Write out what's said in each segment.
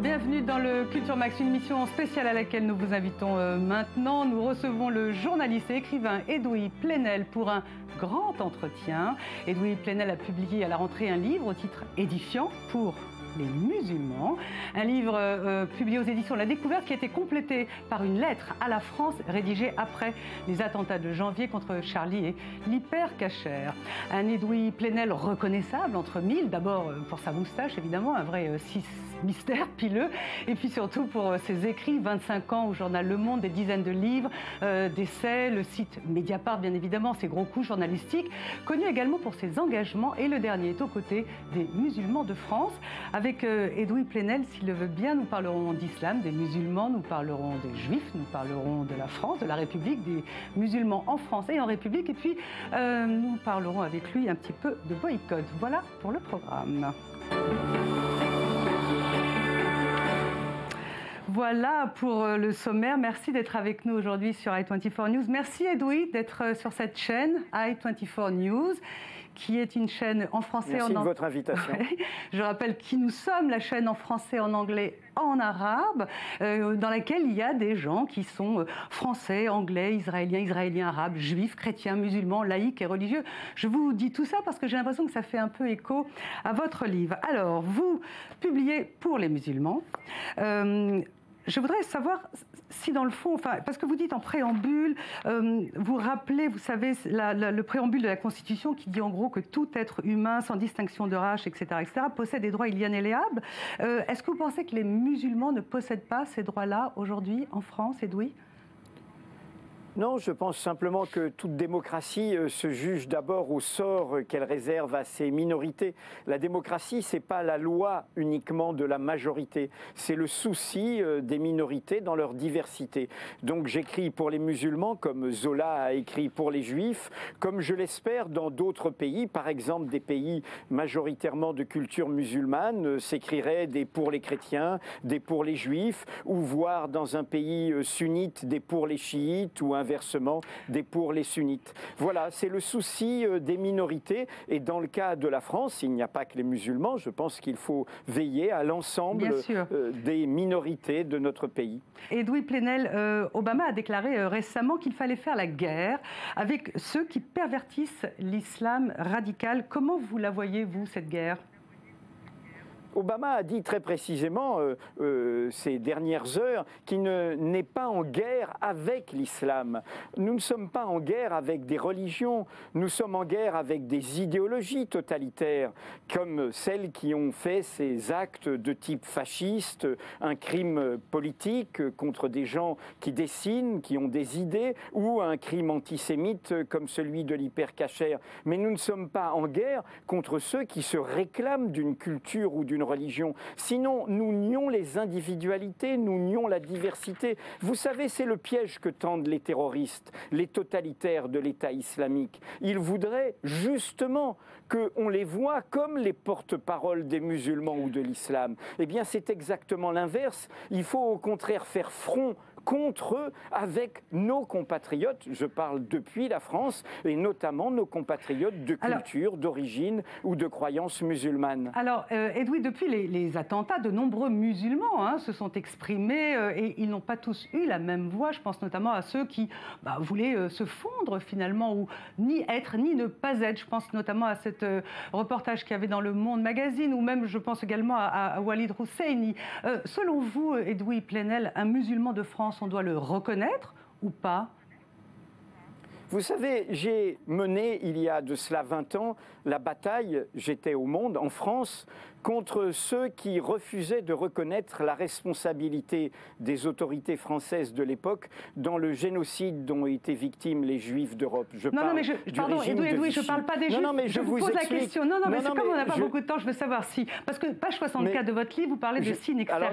bienvenue dans le Culture Max, une émission spéciale à laquelle nous vous invitons maintenant. Nous recevons le journaliste et écrivain Edoui Plenel pour un grand entretien. Edoui Plenel a publié à la rentrée un livre au titre édifiant pour les musulmans, un livre publié aux éditions La Découverte qui a été complété par une lettre à la France rédigée après les attentats de janvier contre Charlie et l'hypercacher. Un Edoui Plenel reconnaissable entre mille, d'abord pour sa moustache évidemment, un vrai mystère pileux, et puis surtout pour ses écrits, 25 ans au journal Le Monde, des dizaines de livres, d'essais, le site Mediapart bien évidemment, ses gros coups journalistiques, connu également pour ses engagements, et le dernier est aux côtés des musulmans de France. Avec Edoui Plenel, s'il le veut bien, nous parlerons d'islam, des musulmans, nous parlerons des juifs, nous parlerons de la France, de la République, des musulmans en France et en République, et puis nous parlerons avec lui un petit peu de boycott. Voilà pour le programme. Voilà pour le sommaire. Merci d'être avec nous aujourd'hui sur i24 News. Merci Edoui d'être sur cette chaîne i24 News, qui est une chaîne en français et en anglais. Merci de votre invitation. Ouais. Je rappelle qui nous sommes, la chaîne en français, en anglais, en arabe, dans laquelle il y a des gens qui sont français, anglais, israéliens, arabes, juifs, chrétiens, musulmans, laïcs et religieux. Je vous dis tout ça parce que j'ai l'impression que ça fait un peu écho à votre livre. Alors, vous publiez pour les musulmans. Je voudrais savoir si dans le fond, parce que vous dites en préambule, vous rappelez, vous savez, le préambule de la Constitution qui dit en gros que tout être humain, sans distinction de race, etc., possède des droits inaliénables. Est-ce que vous pensez que les musulmans ne possèdent pas ces droits-là aujourd'hui en France, Edoui ? Non, je pense simplement que toute démocratie se juge d'abord au sort qu'elle réserve à ses minorités. La démocratie, ce n'est pas la loi uniquement de la majorité, c'est le souci des minorités dans leur diversité. Donc j'écris pour les musulmans, comme Zola a écrit pour les juifs, comme je l'espère dans d'autres pays, par exemple des pays majoritairement de culture musulmane, s'écriraient des pour les chrétiens, des pour les juifs, ou voire dans un pays sunnite, des pour les chiites, ou inversement des pour les sunnites. Voilà, c'est le souci des minorités, et dans le cas de la France, il n'y a pas que les musulmans, je pense qu'il faut veiller à l'ensemble des minorités de notre pays. Edoui Plenel, Obama a déclaré récemment qu'il fallait faire la guerre avec ceux qui pervertissent l'islam radical. Comment vous la voyez, vous, cette guerre ? Obama a dit très précisément ces dernières heures qu'il n'est pas en guerre avec l'islam. Nous ne sommes pas en guerre avec des religions, nous sommes en guerre avec des idéologies totalitaires, comme celles qui ont fait ces actes de type fasciste, un crime politique contre des gens qui dessinent, qui ont des idées, ou un crime antisémite comme celui de l'hypercacher. Mais nous ne sommes pas en guerre contre ceux qui se réclament d'une culture ou d'une religion. Sinon, nous nions les individualités, nous nions la diversité. Vous savez, c'est le piège que tendent les terroristes, les totalitaires de l'État islamique. Ils voudraient justement qu'on les voit comme les porte-paroles des musulmans ou de l'islam. Eh bien, c'est exactement l'inverse. Il faut au contraire faire front contre eux avec nos compatriotes, je parle depuis la France, et notamment nos compatriotes de culture, d'origine ou de croyance musulmane. Alors, Edoui, depuis les attentats, de nombreux musulmans se sont exprimés et ils n'ont pas tous eu la même voix. Je pense notamment à ceux qui voulaient se fondre finalement, ou ni être ni ne pas être. Je pense notamment à cet reportage qu'il y avait dans Le Monde Magazine, ou même je pense également à Walid Husseini. Selon vous, Edoui Plenel, un musulman de France, on doit le reconnaître ou pas ? Vous savez, j'ai mené, il y a de cela 20 ans, la bataille, j'étais au Monde, en France, contre ceux qui refusaient de reconnaître la responsabilité des autorités françaises de l'époque dans le génocide dont étaient victimes les Juifs d'Europe. Pardon, Edoui, je ne parle pas des Juifs. Mais je vous pose la question. Non, mais c'est comme on n'a pas beaucoup de temps, je veux savoir si... Parce que page 64 de votre livre, vous parlez de signes extérieurs.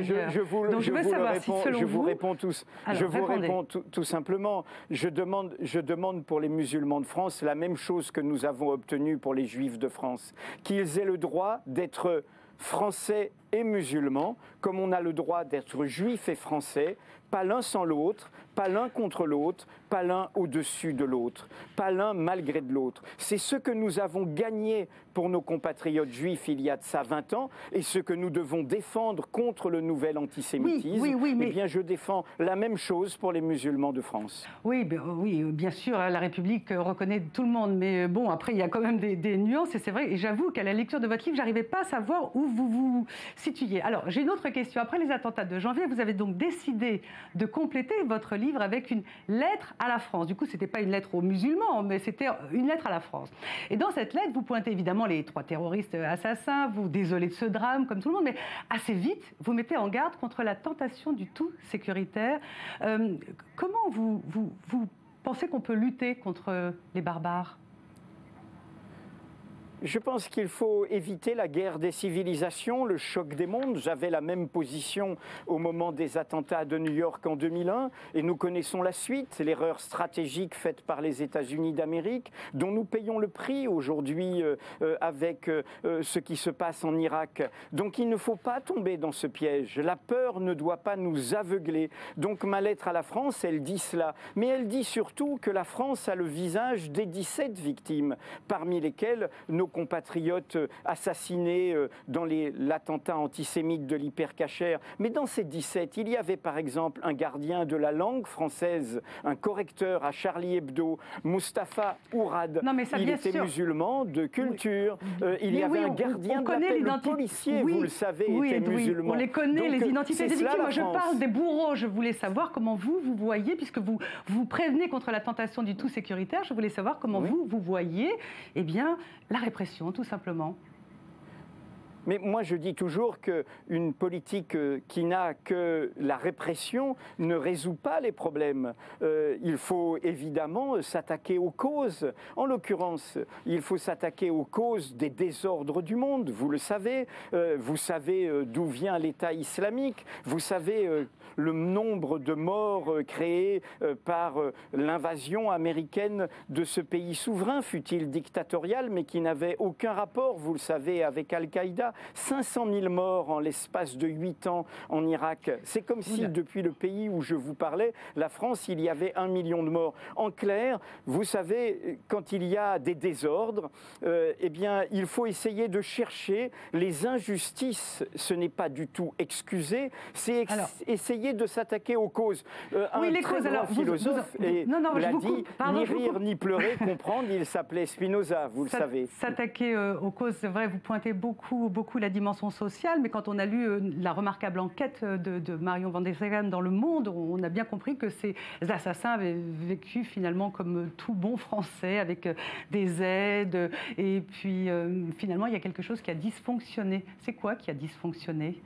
Donc je veux savoir si, selon vous... Je vous réponds tout simplement. Je demande pour les musulmans de France la même chose que nous avons obtenue pour les Juifs de France. Qu'ils aient le droit d'être français et musulman, comme on a le droit d'être juif et français, pas l'un sans l'autre, pas l'un contre l'autre, pas l'un au-dessus de l'autre, pas l'un malgré de l'autre. C'est ce que nous avons gagné pour nos compatriotes juifs il y a de ça 20 ans et ce que nous devons défendre contre le nouvel antisémitisme. Mais... Eh bien, je défends la même chose pour les musulmans de France. Oui, bien sûr, la République reconnaît tout le monde, mais bon, après, il y a quand même des nuances et c'est vrai, et j'avoue qu'à la lecture de votre livre, j'arrivais pas à savoir où vous vous situiez. Alors, j'ai une autre question. Après les attentats de janvier, vous avez donc décidé de compléter votre livre avec une lettre à la France. Du coup, c'était pas une lettre aux musulmans, mais c'était une lettre à la France. Et dans cette lettre, vous pointez évidemment les 3 terroristes assassins, vous désolez de ce drame, comme tout le monde, mais assez vite, vous mettez en garde contre la tentation du tout sécuritaire. Comment vous pensez qu'on peut lutter contre les barbares ? Je pense qu'il faut éviter la guerre des civilisations, le choc des mondes. J'avais la même position au moment des attentats de New York en 2001 et nous connaissons la suite, l'erreur stratégique faite par les États-Unis d'Amérique, dont nous payons le prix aujourd'hui avec ce qui se passe en Irak. Donc il ne faut pas tomber dans ce piège. La peur ne doit pas nous aveugler. Donc ma lettre à la France, elle dit cela. Mais elle dit surtout que la France a le visage des 17 victimes, parmi lesquelles nos compatriotes assassinés dans l'attentat antisémite de l'Hyper-Cacher. Mais dans ces 17, il y avait par exemple un gardien de la langue française, un correcteur à Charlie Hebdo, Mustapha Ourad. Il était musulman de culture. Il y avait un gardien de la paix, le policier, vous le savez, était musulman. On les connaît, les identités des victimes. Moi, je parle des bourreaux. Je voulais savoir comment vous voyez, puisque vous prévenez contre la tentation du tout sécuritaire, je voulais savoir comment vous voyez la répression, tout simplement. Mais moi, je dis toujours qu'une politique qui n'a que la répression ne résout pas les problèmes. Il faut évidemment s'attaquer aux causes. En l'occurrence, il faut s'attaquer aux causes des désordres du monde. Vous le savez. Vous savez d'où vient l'État islamique. Vous savez le nombre de morts créés par l'invasion américaine de ce pays souverain, fût-il dictatorial, mais qui n'avait aucun rapport, vous le savez, avec Al-Qaïda. 500 000 morts en l'espace de 8 ans en Irak. C'est comme si, depuis le pays où je vous parlais, la France, il y avait 1 million de morts. En clair, vous savez, quand il y a des désordres, eh bien, il faut essayer de chercher les injustices. Ce n'est pas du tout excuser, c'est essayer de s'attaquer aux causes. Les causes, alors, philosophe l'a dit, ni rire ni pleurer, comprendre, il s'appelait Spinoza, vous le savez. S'attaquer aux causes, c'est vrai, vous pointez beaucoup la dimension sociale, mais quand on a lu la remarquable enquête de Marion Van der Zeghem dans Le Monde, on a bien compris que ces assassins avaient vécu finalement comme tout bon Français, avec des aides, et puis finalement il y a quelque chose qui a dysfonctionné. C'est quoi qui a dysfonctionné ?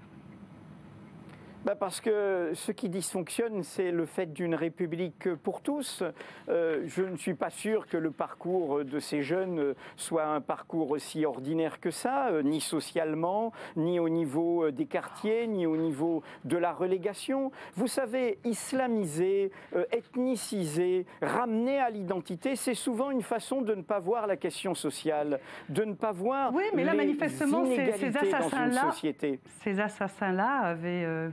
Parce que ce qui dysfonctionne, c'est le fait d'une république pour tous. Je ne suis pas sûr que le parcours de ces jeunes soit un parcours aussi ordinaire que ça, ni socialement, ni au niveau des quartiers, ni au niveau de la relégation. Vous savez, islamiser, ethniciser, ramener à l'identité, c'est souvent une façon de ne pas voir la question sociale, de ne pas voir mais là, manifestement, ces assassins-là avaient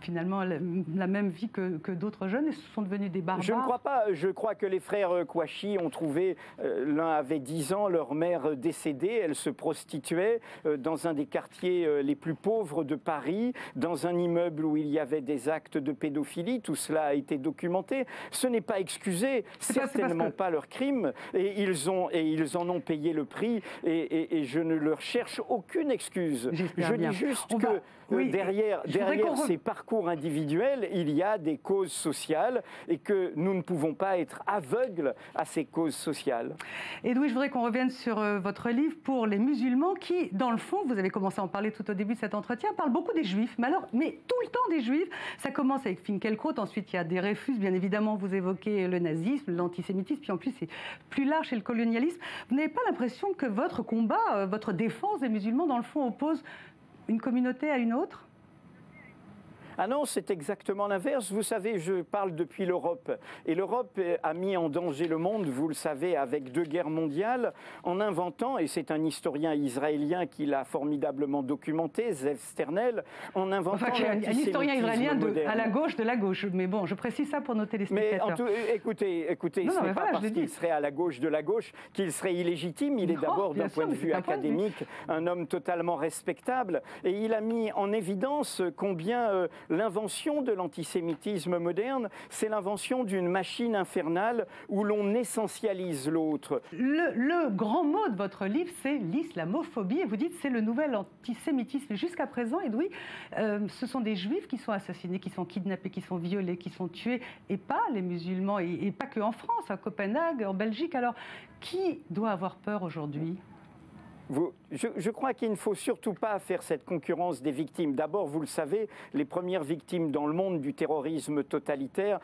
finalement la même vie que d'autres jeunes et ce sont devenus des barbares. Je ne crois pas. Je crois que les frères Kouachi ont trouvé, l'un avait 10 ans, leur mère décédée, elle se prostituait dans un des quartiers les plus pauvres de Paris, dans un immeuble où il y avait des actes de pédophilie. Tout cela a été documenté. Ce n'est pas excusé, certainement pas leur crime, et ils en ont payé le prix, et je ne leur cherche aucune excuse. Je dis juste que derrière ces parcours individuels, il y a des causes sociales et que nous ne pouvons pas être aveugles à ces causes sociales. Edoui, je voudrais qu'on revienne sur votre livre pour les musulmans qui, dans le fond, vous avez commencé à en parler tout au début de cet entretien, parle beaucoup des juifs, mais tout le temps des juifs. Ça commence avec Finkielkraut, ensuite il y a des Dreyfus, bien évidemment vous évoquez le nazisme, l'antisémitisme, puis en plus c'est plus large, c'est le colonialisme. Vous n'avez pas l'impression que votre combat, votre défense des musulmans, dans le fond, oppose une communauté à une autre ? Ah non, c'est exactement l'inverse. Vous savez, je parle depuis l'Europe. Et l'Europe a mis en danger le monde, vous le savez, avec 2 guerres mondiales, en inventant, et c'est un historien israélien qui l'a formidablement documenté, Zev Sternel, en inventant un historien israélien à la gauche de la gauche. Mais bon, je précise ça pour nos téléspectateurs. Mais écoutez, ce n'est pas parce qu'il serait à la gauche de la gauche qu'il serait illégitime. Il est d'abord, d'un point de vue académique, un homme totalement respectable. Et il a mis en évidence combien l'invention de l'antisémitisme moderne, c'est l'invention d'une machine infernale où l'on essentialise l'autre. Le grand mot de votre livre, c'est l'islamophobie. Et vous dites que c'est le nouvel antisémitisme. Jusqu'à présent, Edoui, ce sont des juifs qui sont assassinés, qui sont kidnappés, qui sont violés, qui sont tués, et pas les musulmans, et pas que en France, à Copenhague, en Belgique. Alors, qui doit avoir peur aujourd'hui ? Je crois qu'il ne faut surtout pas faire cette concurrence des victimes. D'abord, vous le savez, les premières victimes dans le monde du terrorisme totalitaire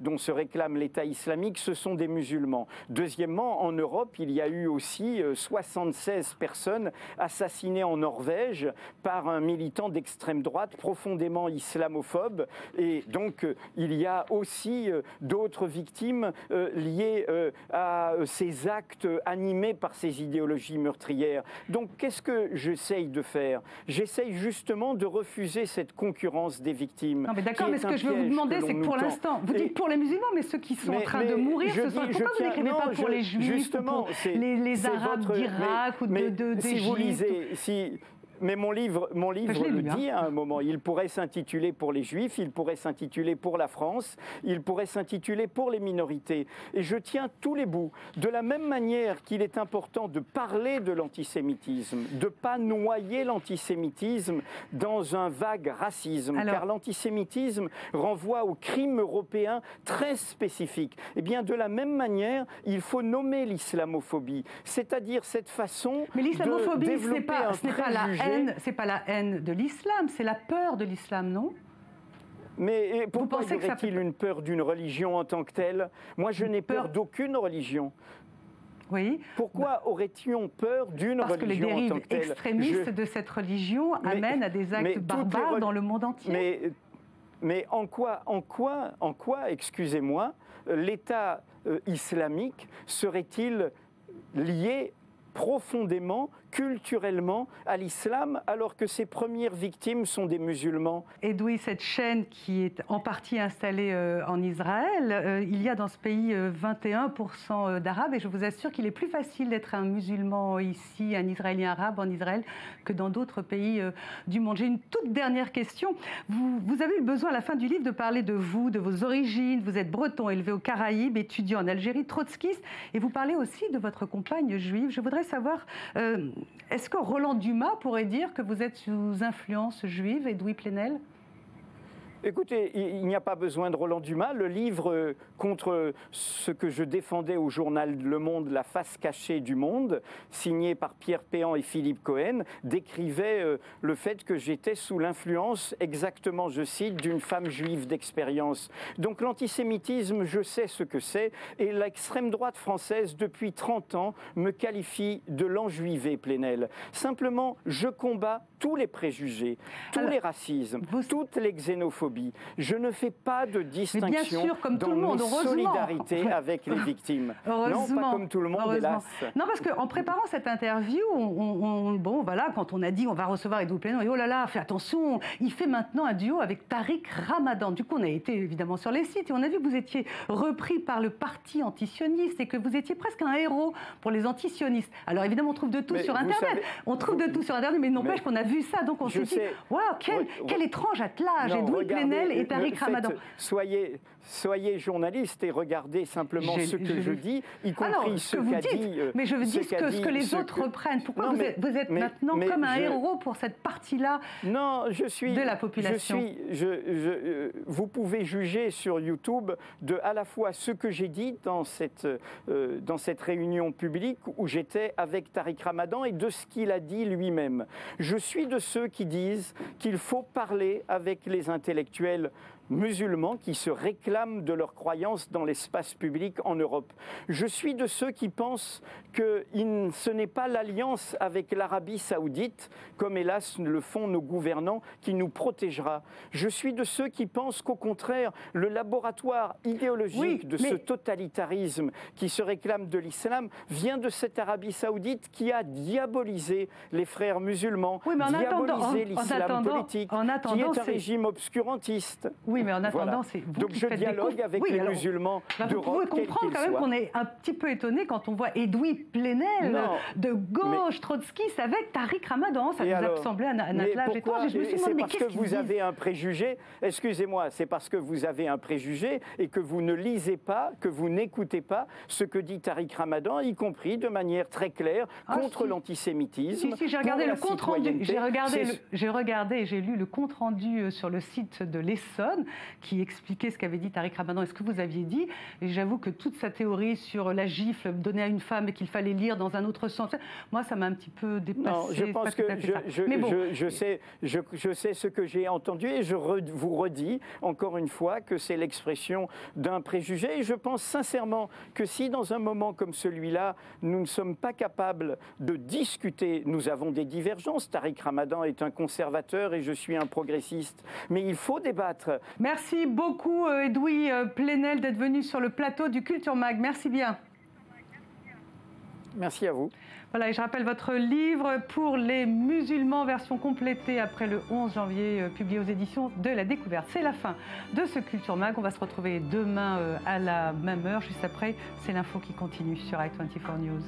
dont se réclame l'État islamique, ce sont des musulmans. Deuxièmement, en Europe, il y a eu aussi 76 personnes assassinées en Norvège par un militant d'extrême droite profondément islamophobe. Et donc, il y a aussi d'autres victimes liées à ces actes animés par ces idéologies meurtrières. Donc, qu'est-ce que j'essaye de faire? J'essaye justement de refuser cette concurrence des victimes. Non, mais d'accord, mais ce que je veux vous demander, c'est que pour l'instant, vous dites pour les musulmans, mais ceux qui sont en train de mourir, pourquoi vous n'écrivez pas pour les juifs, justement, pour les Arabes d'Irak ou d'Égypte? Si vous lisez, mais mon livre le dit à un moment. Il pourrait s'intituler pour les Juifs, il pourrait s'intituler pour la France, il pourrait s'intituler pour les minorités. Et je tiens tous les bouts. De la même manière qu'il est important de parler de l'antisémitisme, de ne pas noyer l'antisémitisme dans un vague racisme, car l'antisémitisme renvoie aux crimes européens très spécifiques. Eh bien, de la même manière, il faut nommer l'islamophobie, c'est-à-dire cette façon de développer ce n'est pas la haine. C'est pas la haine de l'islam, c'est la peur de l'islam, non? Mais pourquoi y aurait-il une peur d'une religion en tant que telle? Moi, je n'ai peur d'aucune religion. Oui. Pourquoi aurait-on peur d'une religion en tant que telle? Parce que les dérives extrémistes de cette religion amènent à des actes barbares dans le monde entier. Mais en quoi, excusez-moi, l'État islamique serait-il lié profondément, culturellement à l'islam, alors que ses premières victimes sont des musulmans? Edoui, cette chaîne qui est en partie installée en Israël, il y a dans ce pays 21% d'Arabes, et je vous assure qu'il est plus facile d'être un musulman ici, un Israélien arabe en Israël, que dans d'autres pays du monde. J'ai une toute dernière question. Vous avez eu le besoin à la fin du livre de parler de vous, de vos origines. Vous êtes breton, élevé aux Caraïbes, étudiant en Algérie, trotskiste, et vous parlez aussi de votre compagne juive. Je voudrais savoir, est-ce que Roland Dumas pourrait dire que vous êtes sous influence juive, Edoui Plenel? Écoutez, il n'y a pas besoin de Roland Dumas. Le livre contre ce que je défendais au journal Le Monde, La face cachée du monde, signé par Pierre Péan et Philippe Cohen, décrivait le fait que j'étais sous l'influence, exactement, je cite, d'une femme juive d'expérience. Donc l'antisémitisme, je sais ce que c'est, et l'extrême droite française, depuis 30 ans, me qualifie de l'enjuivé, Plenel. Simplement, je combats tous les préjugés, tous les racismes, toutes les xénophobies. Je ne fais pas de distinction dans mes solidarités avec les victimes. Non, pas comme tout le monde, hélas. Non, parce qu'en préparant cette interview, bon, voilà, quand on a dit on va recevoir Edoui Plenel, et oh là là, fais attention, il fait maintenant un duo avec Tariq Ramadan. Du coup, on a été évidemment sur les sites et on a vu que vous étiez repris par le parti antisioniste et que vous étiez presque un héros pour les antisionistes. Alors évidemment, on trouve de tout sur Internet. On trouve de tout sur Internet, mais n'empêche qu'on a vu ça, donc on s'est dit, waouh, quel étrange attelage, Edoui Plenel et Tariq Ramadan. Soyez journaliste et regardez simplement ce que je dis, y compris ce qu'a dit... Mais je veux dire ce que les autres reprennent. Pourquoi vous êtes maintenant comme un héros pour cette partie-là de la population? Vous pouvez juger sur YouTube de à la fois ce que j'ai dit dans cette réunion publique où j'étais avec Tariq Ramadan et de ce qu'il a dit lui-même. Je suis de ceux qui disent qu'il faut parler avec les intellectuels musulmans qui se réclament de leur croyance dans l'espace public en Europe. Je suis de ceux qui pensent que ce n'est pas l'alliance avec l'Arabie saoudite, comme hélas le font nos gouvernants, qui nous protégera. Je suis de ceux qui pensent qu'au contraire, le laboratoire idéologique de ce totalitarisme qui se réclame de l'islam vient de cette Arabie saoudite qui a diabolisé les frères musulmans, diabolisé l'islam politique, qui est un régime obscurantiste. Oui, mais en attendant, c'est vous donc qui je faites dialogue avec les musulmans d'Europe. Vous pouvez comprendre quand même qu'on est un petit peu étonné quand on voit Edoui Plenel de gauche, trotskiste, avec Tariq Ramadan. Ça nous a semblé un attelage étrange. Et je me suis demandé, mais qu'est-ce qu'ils disent ? Vous avez un préjugé, excusez-moi, c'est parce que vous avez un préjugé et que vous ne lisez pas, que vous n'écoutez pas ce que dit Tariq Ramadan, y compris de manière très claire contre l'antisémitisme. Si, j'ai regardé le compte rendu. J'ai regardé et j'ai lu le compte rendu sur le site de l'Essonne qui expliquait ce qu'avait dit Tariq Ramadan et ce que vous aviez dit. Et j'avoue que toute sa théorie sur la gifle donnée à une femme et qu'il fallait lire dans un autre sens, moi, ça m'a un petit peu dépassé. Non, je pense que je sais ce que j'ai entendu et je vous redis encore une fois que c'est l'expression d'un préjugé. Et je pense sincèrement que si dans un moment comme celui-là, nous ne sommes pas capables de discuter, nous avons des divergences. Tariq Ramadan est un conservateur et je suis un progressiste. Mais il faut débattre. Merci beaucoup, Edoui Plenel, d'être venu sur le plateau du Culture Mag. Merci bien. Merci à vous. Voilà, et je rappelle votre livre pour les musulmans, version complétée après le 11 janvier, publié aux éditions de La Découverte. C'est la fin de ce Culture Mag. On va se retrouver demain à la même heure. Juste après, c'est l'info qui continue sur i24 News.